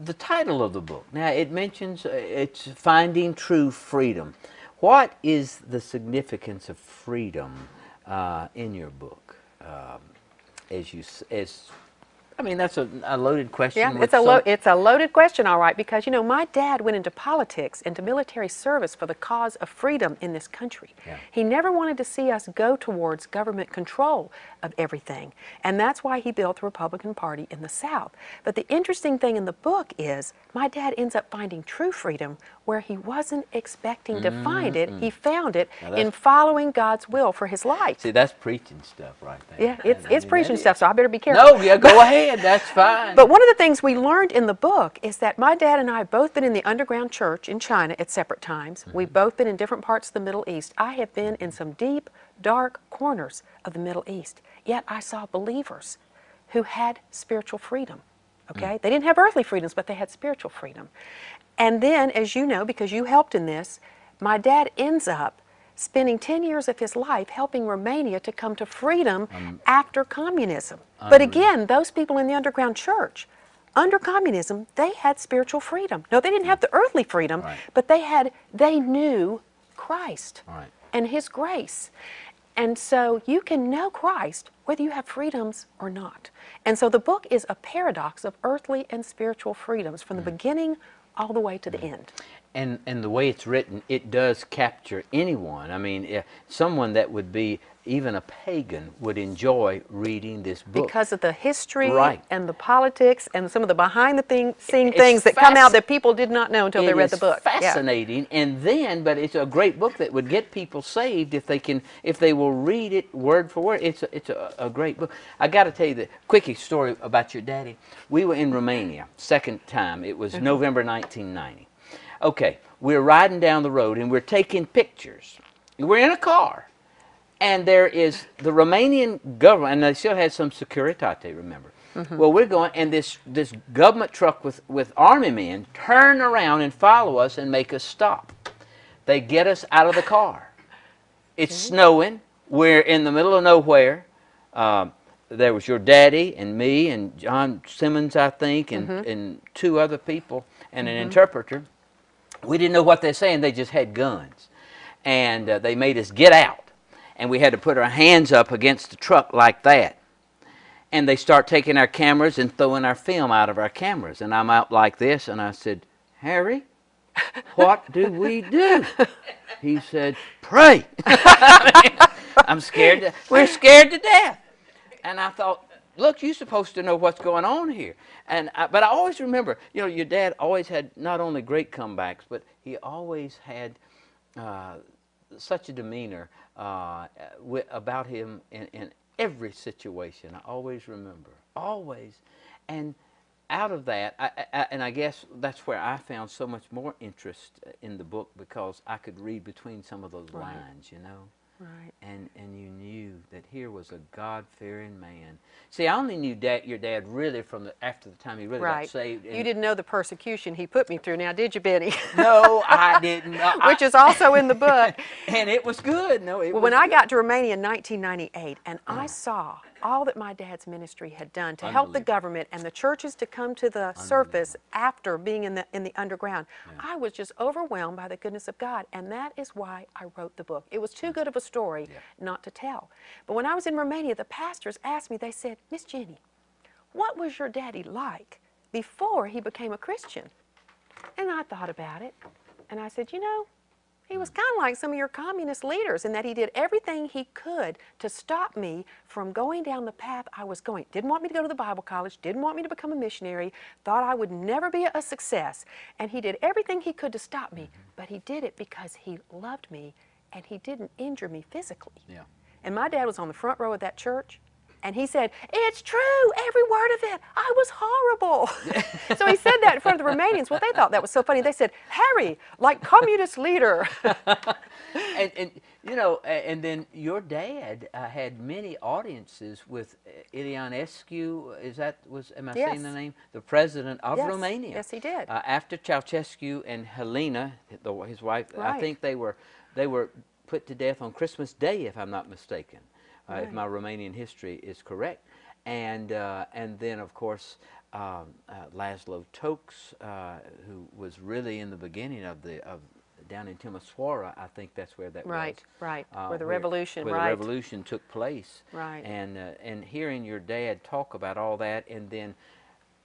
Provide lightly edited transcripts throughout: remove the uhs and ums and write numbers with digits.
the title of the book, now it mentions it's Finding True Freedom. What is the significance of freedom in your book? As I mean, that's a loaded question. Yeah, it's a loaded question, all right, because, you know, my dad went into politics, into military service for the cause of freedom in this country. Yeah. He never wanted to see us go towards government control of everything, and that's why he built the Republican Party in the South. But the interesting thing in the book is my dad ends up finding true freedom where he wasn't expecting to find it. He found it in following God's will for his life. See, that's preaching stuff right there. Yeah, it's preaching stuff, so I better be careful. No, yeah, go ahead. That's fine. But one of the things we learned in the book is that my dad and I have both been in the underground church in China at separate times. We've both been in different parts of the Middle East. I have been in some deep, dark corners of the Middle East. Yet I saw believers who had spiritual freedom. Okay? They didn't have earthly freedoms, but they had spiritual freedom. And then, as you know, because you helped in this, my dad ends up spending 10 years of his life helping Romania to come to freedom after communism. But again, those people in the underground church, under communism, they had spiritual freedom. No, they didn't have the earthly freedom, but they knew Christ and His grace. And so you can know Christ whether you have freedoms or not. And so the book is a paradox of earthly and spiritual freedoms from the beginning all the way to the end. And the way it's written, it does capture anyone. I mean, someone that would be even a pagan would enjoy reading this book. Because of the history and the politics and some of the behind-the-scene things that come out that people did not know until they read the book. It's fascinating. And then, but it's a great book that would get people saved if they will read it word for word. It's a great book. I got to tell you the quick story about your daddy. We were in Romania, second time. It was November 1990. Okay, we're riding down the road and we're taking pictures. We're in a car. And there is the Romanian government, and they still had some securitate, remember. Well, we're going, and this government truck with army men turn around and follow us and make us stop. They get us out of the car. It's snowing. We're in the middle of nowhere. There was your daddy and me and John Simmons, I think, and two other people and an interpreter. We didn't know what they're saying. They just had guns. And they made us get out. And we had to put our hands up against the truck like that. And they start taking our cameras and throwing our film out of our cameras. And I'm out like this, and I said, Harry, what do we do? He said, pray. I'm scared. We're scared to death. And I thought, look, you're supposed to know what's going on here. But I always remember, you know, your dad always had not only great comebacks, but he always had such a demeanor about him in every situation. I always remember, always. And out of that, I guess that's where I found so much more interest in the book, because I could read between some of those lines, you know. Right. And you knew that here was a God-fearing man. See, I only knew your dad really after the time he really got saved. You didn't know the persecution he put me through now, did you, Benny? No, I didn't. Which is also in the book. And it was good. No, it was when I got to Romania in 1998, and I saw all that my dad's ministry had done to help the government and the churches to come to the surface after being in the underground, I was just overwhelmed by the goodness of God, and that is why I wrote the book. It was too good of a story not to tell. But when I was in Romania, the pastors asked me, they said, Miss Ginny, what was your daddy like before he became a Christian? And I thought about it, and I said, you know, he was kind of like some of your communist leaders in that he did everything he could to stop me from going down the path I was going. Didn't want me to go to the Bible college, didn't want me to become a missionary, thought I would never be a success. And he did everything he could to stop me, but he did it because he loved me and he didn't injure me physically. Yeah. And my dad was on the front row of that church, and he said, it's true, every word of it. I was horrible. So he said that in front of the Romanians. Well, they thought that was so funny. They said, Harry, like communist leader. and you know, and then your dad had many audiences with Ilianescu. Am I saying the name? The president of Romania. Yes, he did. After Ceausescu and Helena, his wife, I think they were put to death on Christmas Day, if I'm not mistaken. If my Romanian history is correct. And then, of course, Laszlo Tokes, who was really in the beginning of down in Timisoara. I think that's where that was. Right, where the revolution, where the revolution took place. Right. And hearing your dad talk about all that, and then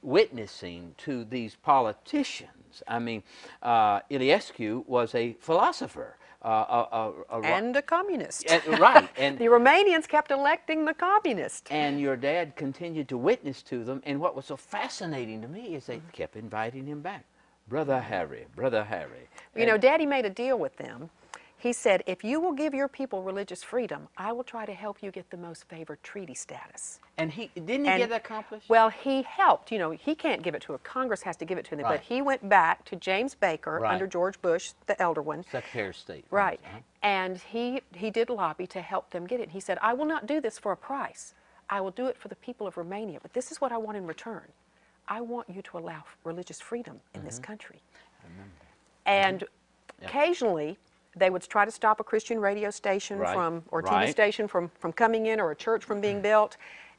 witnessing to these politicians. I mean, Iliescu was a philosopher. And a communist. Right. And the Romanians kept electing the communist. And your dad continued to witness to them. And what was so fascinating to me is they kept inviting him back. Brother Harry, Brother Harry. You know, Daddy made a deal with them. He said, if you will give your people religious freedom, I will try to help you get the most favored treaty status. And didn't he get that accomplished? Well, he helped. You know, he can't give it to her. Congress has to give it to them. Right. But he went back to James Baker Right. under George Bush, the elder one. Secretary of State. Right. And he did lobby to help them get it. He said, I will not do this for a price. I will do it for the people of Romania. But this is what I want in return. I want you to allow religious freedom in this country. I remember. And occasionally, they would try to stop a Christian radio station or TV station from coming in, or a church from being built.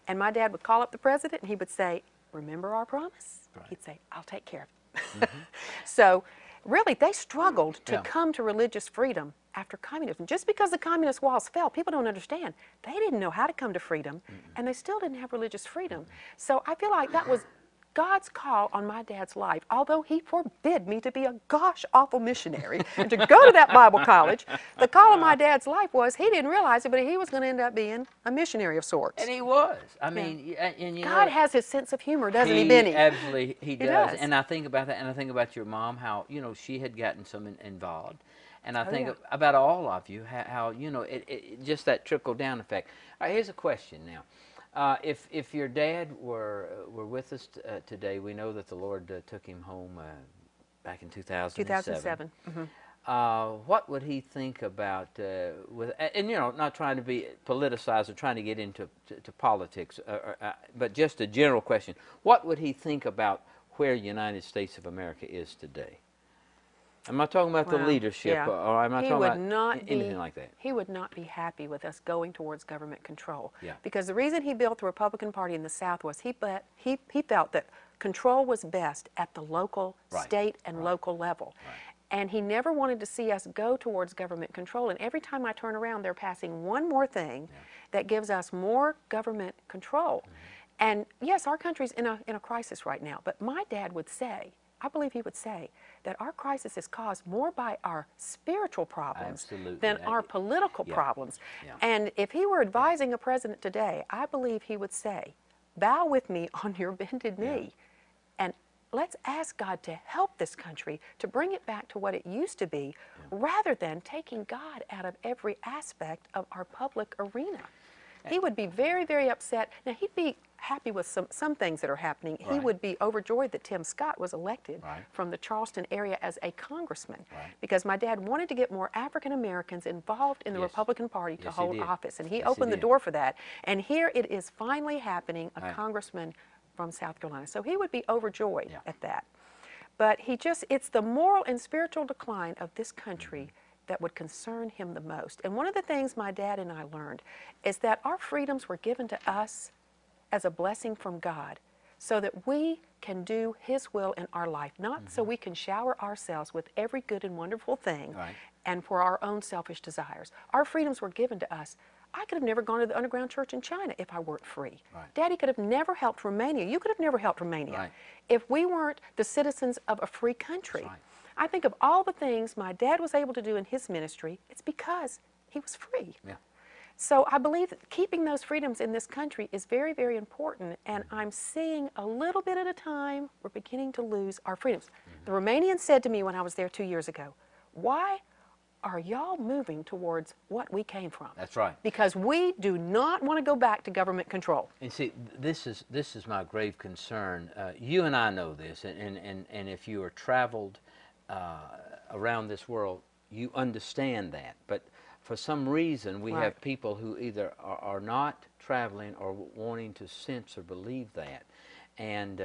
And my dad would call up the president and he would say, remember our promise? Right. He'd say, I'll take care of it. So really, they struggled to come to religious freedom after communism. Just because the communist walls fell, people don't understand. They didn't know how to come to freedom, and they still didn't have religious freedom. So I feel like that was God's call on my dad's life, although he forbid me to be a gosh awful missionary and to go to that Bible college. The call of my dad's life was, he didn't realize it, but he was going to end up being a missionary of sorts. And he was. I mean, and you God know, has his sense of humor, doesn't he, Benny? Absolutely, he does. does. And I think about that, and I think about your mom, how, you know, she had gotten some involved. And I think about all of you, how you know, just that trickle-down effect. All right, here's a question now. If your dad were with us today, we know that the Lord took him home back in 2007. 2007. What would he think about, and you know, not trying to be politicized or trying to get into politics, but just a general question. What would he think about where the United States of America is today? I'm not talking about the leadership, or I'm not talking about anything like that. He would not be happy with us going towards government control. Yeah. Because the reason he built the Republican Party in the South was he felt that control was best at the local, state, and local level. Right. And he never wanted to see us go towards government control. And every time I turn around, they're passing one more thing that gives us more government control. And yes, our country's in a crisis right now. But my dad would say, I believe he would say, that our crisis is caused more by our spiritual problems than our political problems. Yeah. And if he were advising a president today, I believe he would say, bow with me on your bended knee, and let's ask God to help this country to bring it back to what it used to be, rather than taking God out of every aspect of our public arena. He would be very, very upset. Now, he'd be happy with some things that are happening. He would be overjoyed that Tim Scott was elected from the Charleston area as a congressman, because my dad wanted to get more African Americans involved in the Republican Party to hold office, and he opened the door for that. And here it is finally happening, a congressman from South Carolina. So he would be overjoyed at that. But it's the moral and spiritual decline of this country that would concern him the most. And one of the things my dad and I learned is that our freedoms were given to us as a blessing from God, so that we can do His will in our life, not so we can shower ourselves with every good and wonderful thing and for our own selfish desires. Our freedoms were given to us. I could have never gone to the underground church in China if I weren't free. Daddy could have never helped Romania. You could have never helped Romania if we weren't the citizens of a free country. I think of all the things my dad was able to do in his ministry, it's because he was free. So I believe that keeping those freedoms in this country is very, very important, and I'm seeing a little bit at a time, we're beginning to lose our freedoms. The Romanians said to me when I was there 2 years ago, why are y'all moving towards what we came from? That's right. Because we do not want to go back to government control. And see, this is my grave concern. You and I know this, and if you are traveled around this world, you understand that. But for some reason, we have people who either are not traveling or wanting to sense or believe that. And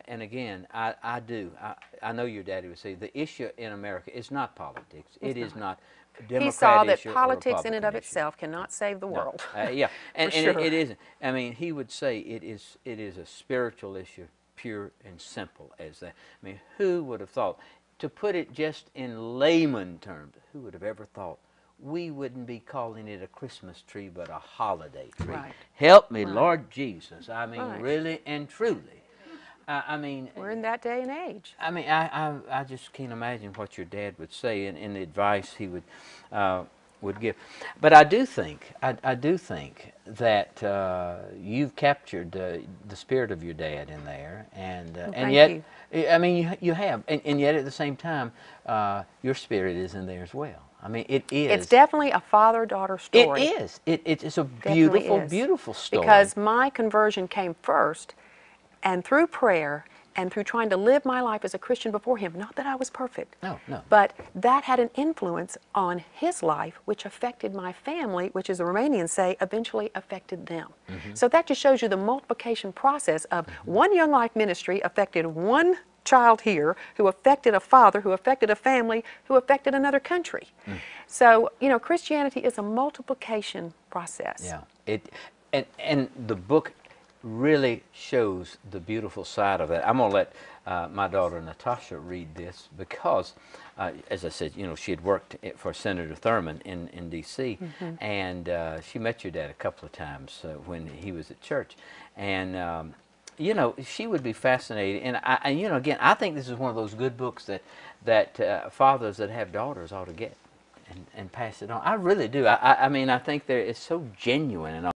again, I know your daddy would say the issue in America is not politics. It is not Democrat He saw that issue politics in and of issue. itself cannot save the world. Yeah, and sure. it isn't. I mean, he would say it is a spiritual issue pure and simple as that. I mean, who would have thought, to put it just in layman terms, who would have ever thought we wouldn't be calling it a Christmas tree but a holiday tree? Right. Help me, Right. Lord Jesus. I mean, Right. really and truly. I mean, We're in that day and age. I mean, I just can't imagine what your dad would say and the advice he would give. But I do think that you've captured the spirit of your dad in there, and Thank yet, you. I mean, you have, and yet at the same time, your spirit is in there as well. I mean, it is. It's definitely a father-daughter story. It is. It's a Definitely beautiful, is. beautiful story. Because my conversion came first, and through prayer, and through trying to live my life as a Christian before him. Not that I was perfect. No. But that had an influence on his life, which affected my family, which, as the Romanians say, eventually affected them. So that just shows you the multiplication process of one Young Life ministry affected one child here, who affected a father, who affected a family, who affected another country. So, you know, Christianity is a multiplication process. Yeah. And the book really shows the beautiful side of that. I'm going to let my daughter Natasha read this because, as I said, you know, she had worked for Senator Thurman in D.C. And she met your dad a couple of times when he was at church. And, you know, she would be fascinated. And you know, again, I think this is one of those good books that fathers that have daughters ought to get and pass it on. I really do. I mean, I think it's so genuine and